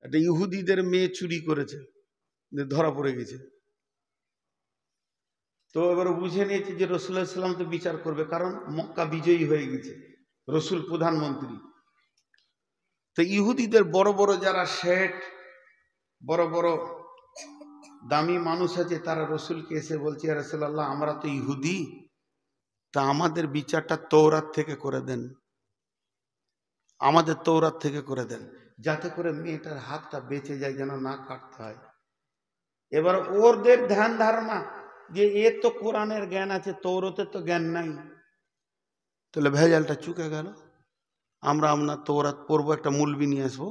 একটা ইহুদিদের মেয়ে চুরি করেছে, ধরা পড়ে গেছে। তো এবারে বুঝে নিয়েছে যে রাসূলুল্লাহ সাল্লাল্লাহু আলাইহি ওয়াসাল্লাম তো বিচার করবে, কারণ মক্কা বিজয়ী হয়ে গেছে, রসুল প্রধানমন্ত্রী। তো ইহুদিদের বড় বড় যারা শেঠ, বড় বড় দামি মানুষ আছে, তারা রসুলকে এসে বলছে, ইয়া রাসূলুল্লাহ, আমরা তো ইহুদি, তা আমাদের বিচারটা তৌরাত থেকে করে দেন, আমাদের তৌরাত থেকে করে দেন, যাতে করে মেয়েটার হাতটা বেঁচে যায়, যেন না কাটতে হয়। এবার ওদের ধ্যান ধারণা যে এর তো কোরআনের জ্ঞান আছে, তৌরাতের তো জ্ঞান নাই, তাহলে ভেজালটা চুকে গেল। আমরা তৌরাত পড়বো, একটা মুলবি নিয়ে আসবো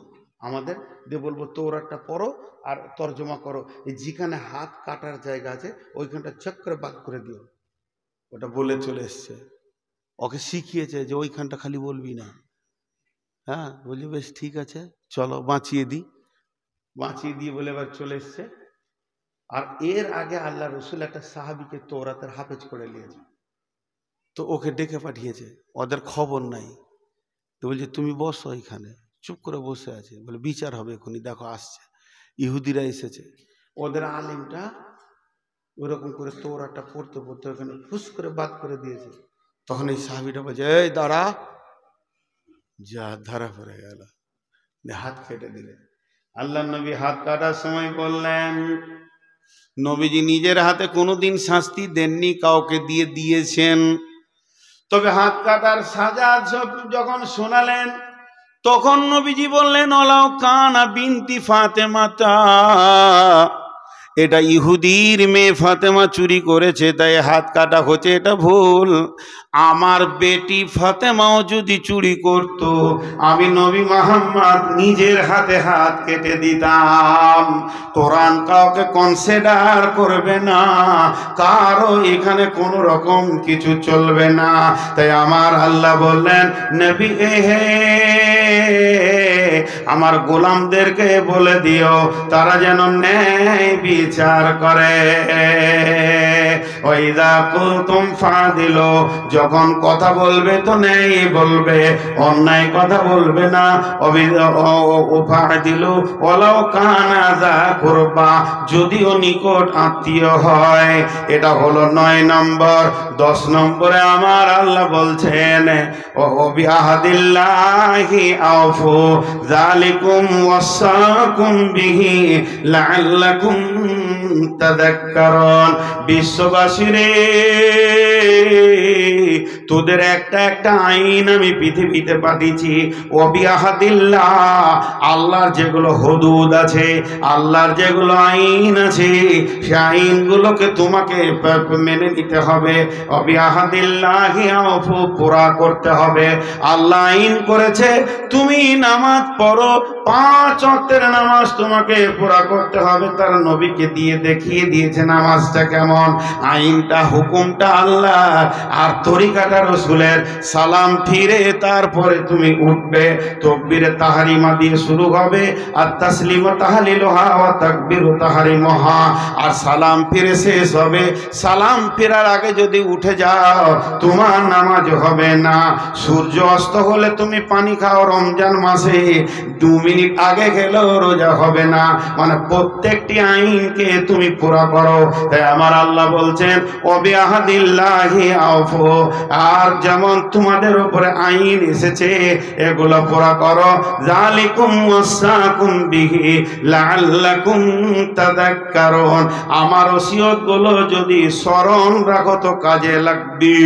আমাদের, দিয়ে বলবো তৌরাতটা পড়ো আর তর্জমা করো, যেখানে হাত কাটার জায়গা আছে ওইখানটা চক্র বাদ করে দিও। ওটা বলে চলে এসছে, ওকে শিখিয়েছে যে ওইখানটা খালি বলবি না। হ্যাঁ, বলি বেশ ঠিক আছে, চলো বাঁচিয়ে দিই। বাঁচিয়ে দিয়ে বলে এবার চলে এসছে। আর এর আগে আল্লাহ রসুল একটা সাহাবিকে তৌরাতের হাফেজ করে নিয়েছে, তো ওকে ডেকে পাঠিয়েছে, ওদের খবর নাই। তো বলছে তুমি বসো এখানে, চুপ করে বসে আছে, বলে বিচার হবে এখনই, দেখো আসছে, ইহুদিরা এসেছে। ওদের আলিমটা ওরকম করে তৌরাতটা পড়তে পড়তে ওখানে ফুস করে বাদ করে দিয়েছে। তখন এই সাহাবিটা বলছে, এই দাঁড়া, যা ধরা পড়ে গেল, হাত কেটে দিলে। আল্লাহ নবী হাত কাটার সময় বললেন, নবীজি নিজের হাতে কোনোদিন শাস্তি দেননি, কাউকে দিয়ে দিয়েছেন। তবে হাত কাটার সাজা যখন শোনালেন, তখন নবীজি বললেন, ওলাও কানা বিনতি ফাতেমাতা, এটা ইহুদির মেয়ে ফাতেমা চুরি করেছে, তাই হাত কাটা হচ্ছে, এটা ভুল। আমার বেটি ফাতেমাও যদি চুরি করত, আমি নবী মুহাম্মদ নিজের হাতে হাত কেটে দিতাম। কোরআন কাউকে কনসিডার করবে না, কারো এখানে কোনো রকম কিছু চলবে না। তাই আমার আল্লাহ বললেন, নবী হে, আমার গোলামদেরকে বলে দিও তারা যেন ন্যায় বিচার করে। ওয়াইদা কুলতুম ফাদিলু, যখন কথা বলবে তো ন্যায় বলবে, অন্যায় কথা বলবে না। ফাদিলু ওয়ালাউ কানা যা কুরবা, যদিও নিকট আত্মীয় হয়। এটা হলো 9 নম্বর। 10 নম্বরে আমার আল্লাহ বলছেন, ও বিআহদিল্লাহি আউফু যালিকুম ওয়াসাকুম বিহি লাআল্লাকুম তাযাক্কারুন। বিশ্ববাসীরে, তোদের একটা একটা আইন আমি পৃথিবীতে পাঠিয়েছি। ও বিআহদিল্লাহ, আল্লাহর যেগুলো হুদুদ আছে, আল্লাহর যেগুলো আইন আছে, সেই আইনগুলোকে তোমাকে মেনে নিতে হবে। ও বিআহদিল্লাহি আউফু, পুরা করতে হবে। আল্লাহ আইন করেছে তুমি নামাজ পড়ো, 5 ওয়াক্তের নামাজ তোমাকে পুরা করতে হবে। তার নবীকে দিয়ে দেখিয়ে দিয়েছে নামাজটা কেমন, আইনটা হুকুমটা আল্লাহ, আর তরিকাটা রসুলের। সালাম ফিরে তারপরে তুমি উঠবে, তাকবীরে তাহরিমা দিয়ে শুরু হবে, আর তাসলিমা তাহলিলুহা ওয়া তাকবীরু তাহরিমুহা, আর সালাম ফিরে শেষ হবে। সালাম ফেরার আগে যদি উঠে যাও, তোমার নামাজ হবে না। সূর্য অস্ত হলে তুমি পানি খাও, রমজান মাসে 2 মিনিট আগে গেলেও রোজা হবে না। মানে প্রত্যেকটি আইনকে তুমি পুরা করো। তাই আমার আল্লাহ বলছেন, ও বিআহদিল্লাহি আউফু, আর যেমন তোমাদের উপরে আইন এসেছে এগুলো পুরা করো। যালিকুম ওয়াসাকুম বিহি লাআল্লাকুম তাযাক্কারুন, আমার ওসিয়ত গুলো যদি স্মরণ রাখো তো কাজে লাগবে।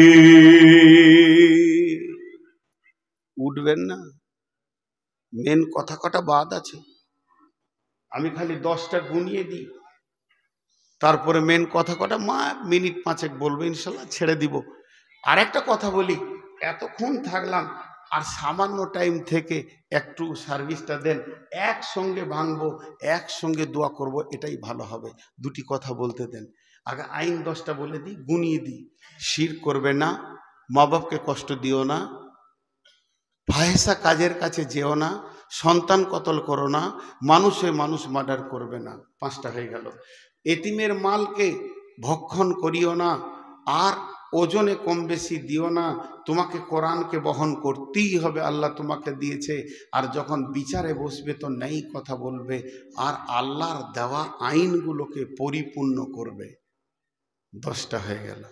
উঠবেন না, মেন কথা কটা বাদ আছে, আমি খালি 10টা গুনিয়ে দিই, তারপরে মেন কথা কটা মিনিট 5 বলবো, ইনশাল্লাহ ছেড়ে দিব। আর একটা কথা বলি, এতক্ষণ থাকলাম, আর সামান্য টাইম থেকে একটু সার্ভিসটা দেন, একসঙ্গে ভাঙবো, একসঙ্গে দোয়া করব, এটাই ভালো হবে। 2টি কথা বলতে দেন। আগে আইন 10টা বলে দিই, গুনিয়ে দিই। শিরক করবে না, মা বাপকে কষ্ট দিও না, ফাহেসা কাজের কাছে যেও না, সন্তান কতল করো না, মানুষে মানুষ মার্ডার করবে না। 5টা হয়ে গেল। এতিমের মালকে ভক্ষণ করিও না, আর ওজনে কম বেশি দিও না, তোমাকে কোরআনকে বহন করতেই হবে, আল্লাহ তোমাকে দিয়েছে। আর যখন বিচারে বসবে তো নেই কথা বলবে, আর আল্লাহর দেওয়া আইনগুলোকে পরিপূর্ণ করবে। 10টা হয়ে গেল।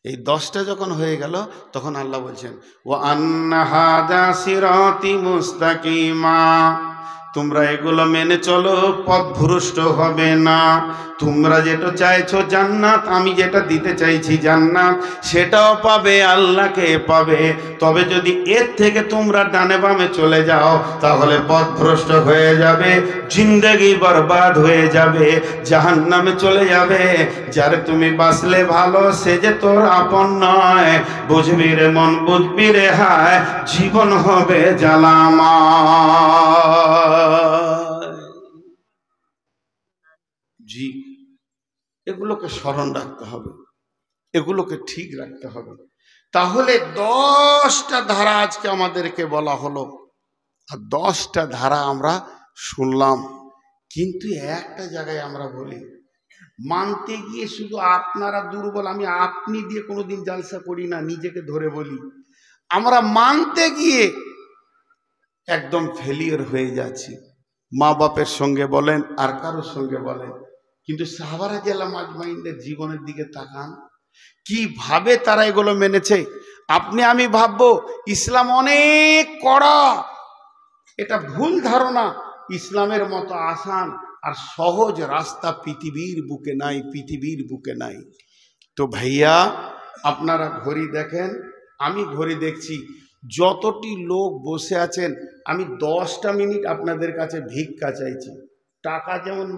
এই 10টা যখন হয়ে গেল তখন আল্লাহ বলছেন ওয়া আন্না হাযা সিরাতি মুস্তাকিমা, তোমরা এগুলো মেনে চলো, পথভ্রষ্ট হবে না। তোমরা যেটা চাইছো জান্নাত, আমি যেটা দিতে চাইছি জান্নাত, সেটাও পাবে, আল্লাহকে পাবে। তবে যদি এর থেকে তোমরা ডানে বামে চলে যাও তাহলে পথভ্রষ্ট হয়ে যাবে, জিন্দেগি বরবাদ হয়ে যাবে, জাহান্নামে চলে যাবে। যারে তুমি বাঁচলে ভালো, সে যে তোর আপন নয়। বুঝবি রে মন, বুঝবি রে হায়, জীবন হবে জ্বালাময়। জি, এগুলোকে স্মরণ রাখতে হবে, এগুলোকে ঠিক রাখতে হবে। তাহলে 10টা ধারা আজকে আমাদেরকে বলা হলো, আর 10টা ধারা আমরা শুনলাম। কিন্তু একটা জায়গায় আমরা বলি, মানতে গিয়ে শুধু আপনারা দুর্বল, আমি আপনি দিয়ে কোনোদিন জালসা করি না, নিজেকে ধরে বলি, আমরা মানতে গিয়ে একদম ফেলিওর হয়ে যাচ্ছি। মা বাপের সঙ্গে বলেন আর কারোর সঙ্গে বলেন, কিন্তু সাহাবায়ে কেরাম আজমাইনদের জীবনের দিকে তাকান, কিভাবে তারা এগুলো মেনেছে। আপনি আমি ভাববো ইসলাম অনেক কড়া, এটা ভুল ধারণা। ইসলামের মতো আসান আর সহজ রাস্তা পৃথিবীর বুকে নাই, পৃথিবীর বুকে নাই। তো ভাইয়া, আপনারা ঘড়ি দেখেন, আমি ঘড়ি দেখছি, যতটি লোক বসে আছেন, আমি 10টা মিনিট আপনাদের কাছে ভিক্ষা চাইছি। টাকা যেমন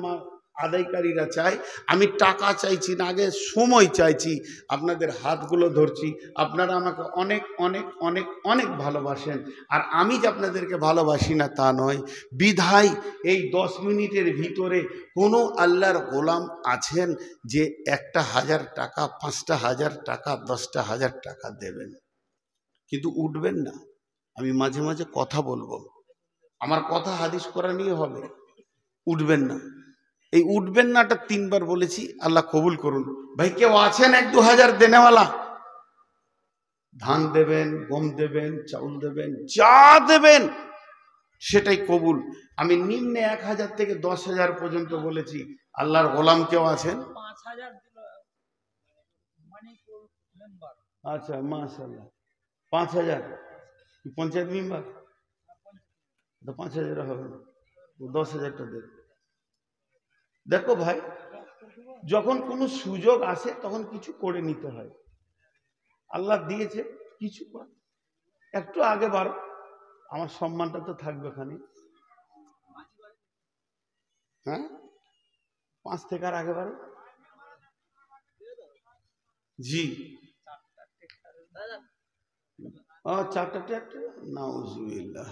আদায়কারীরা চাই, আমি টাকা চাইছি না, আগে সময় চাইছি। আপনাদের হাতগুলো ধরছি, আপনারা আমাকে অনেক অনেক অনেক অনেক ভালোবাসেন, আর আমি যে আপনাদেরকে ভালোবাসি না তা নয়। বিধায় এই 10 মিনিটের ভিতরে কোনো আল্লাহর গোলাম আছেন যে 1,000 টাকা, 5,000 টাকা, 10,000 টাকা দেবেন, কিন্তু উঠবেন না। আমি মাঝে মাঝে কথা বলবো, আমার কথা হাদিস কোরআন নিয়ে হবে, উঠবেন না। এই উঠবেন নাটা 3বার বলেছি, আল্লাহ কবুল করুন। ভাই কেউ আছেন 1-2 হাজার দেনেওয়ালা? ধান দেবেন, গম দেবেন, চাউল দেবেন, যা দেবেন সেটাই কবুল। আমি নিম্নে 1,000 থেকে 10,000 পর্যন্ত বলেছি। আল্লাহর গোলাম কেউ আছেন? 5,000 আচ্ছা, মাশাআল্লাহ, 5,000 পঞ্চায়েত মেম্বার, 5,000 হবে না, 10,000টা দেন। দেখো ভাই, যখন কোনো সুযোগ আসে তখন কিছু করে নিতে হয়। আল্লাহ দিয়েছে কিছু, একটু আগে বাড়ো, আমার সম্মানটা তো থাকবে খানি। হ্যাঁ, 5 থেকে আর আগে বাড়ো। জি, 4টা ট্রাক্টর, নাউজুবিল্লাহ।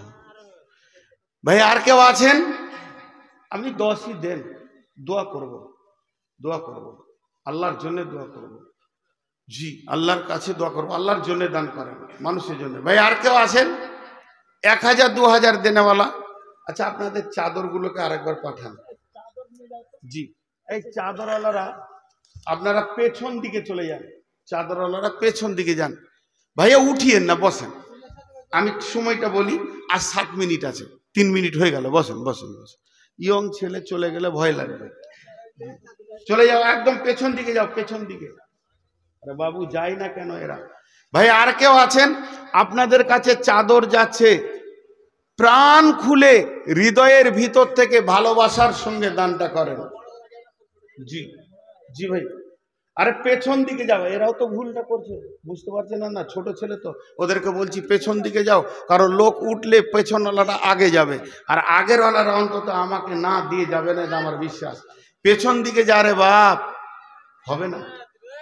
ভাই আর কেউ আছেন? আপনি 10ই দেন, দোয়া করব, দোয়া করব, আল্লাহর জন্য দোয়া করব। জি, আল্লাহর কাছে দোয়া করবো, আল্লাহর জন্য দান করেন, মানুষের জন্য। ভাই আর কেউ আছেন 1,000-2,000 দেনেওয়ালা? আচ্ছা, আপনাদের চাদরগুলোকে আরেকবার পাঠান। জি, এই চাদরওয়ালারা আপনারা পেছন দিকে চলে যান, চাদরওয়ালারা পেছন দিকে যান। ভাইয়া উঠিয়েন না, বসেন, আমি সময়টা বলি, আর 7 মিনিট আছে, 3 মিনিট হয়ে গেল, বসেন বসেন বসেন। ইয়ং ছেলে চলে গেলে ভয় লাগবে, চলে যাও, একদম পেছন দিকে যাও, পেছন দিকে। আরে বাবু, যাই না কেন এরা? ভাই আর কেউ আছেন? আপনাদের কাছে চাদর যাচ্ছে, প্রাণ খুলে হৃদয়ের ভিতর থেকে ভালোবাসার সঙ্গে দানটা করেন। জি জি ভাই, আরে পেছন দিকে যাও, এরাও তো ভুলটা করছে, বুঝতে পারছে না, না ছোট ছেলে তো, ওদেরকে বলছি পেছন দিকে যাও, কারণ লোক উঠলে পেছনওয়ালাটা আগে যাবে, আর আগের ওয়ালারা অন্তত আমাকে না দিয়ে যাবে না, এটা আমার বিশ্বাস। পেছন দিকে যা রে বাপ, হবে না।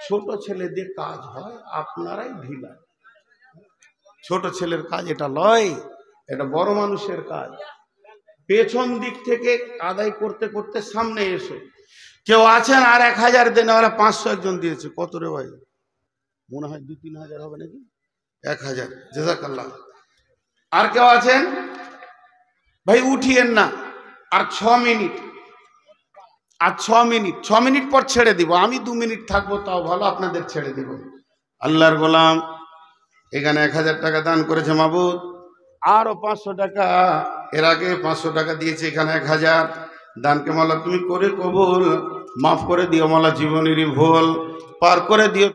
ছোট ছেলে দিয়ে কাজ হয়, আপনারাই ঢিলা। ছোট ছেলের কাজ এটা লয়, এটা বড় মানুষের কাজ। পেছন দিক থেকে আদায় করতে করতে সামনে এসো। কেউ আছেন আর 1,000 দেন? ওরা 500 একজন দিয়েছে। কত রে ভাই? মনে হয় 2-3 হাজার হবে নাকি? 1,000, জাযাকাল্লাহ। আর কেউ আছেন? ভাই উঠিয়েন না, আর 6 মিনিট, আর 6 মিনিট, 6 মিনিট পর ছেড়ে দিব। আমি 2 মিনিট থাকবো, তাও ভালো, আপনাদের ছেড়ে দিব। আল্লাহর গোলাম এখানে 1000 টাকা দান করেছে মাবুদ, আরো 500 টাকা, এর আগে 500 টাকা দিয়েছে, এখানে 1000 দানকে মাওলা তুমি করে কবুল মাফ করে দিও মাওলা, জীবনেরই ভুল পার করে দিও।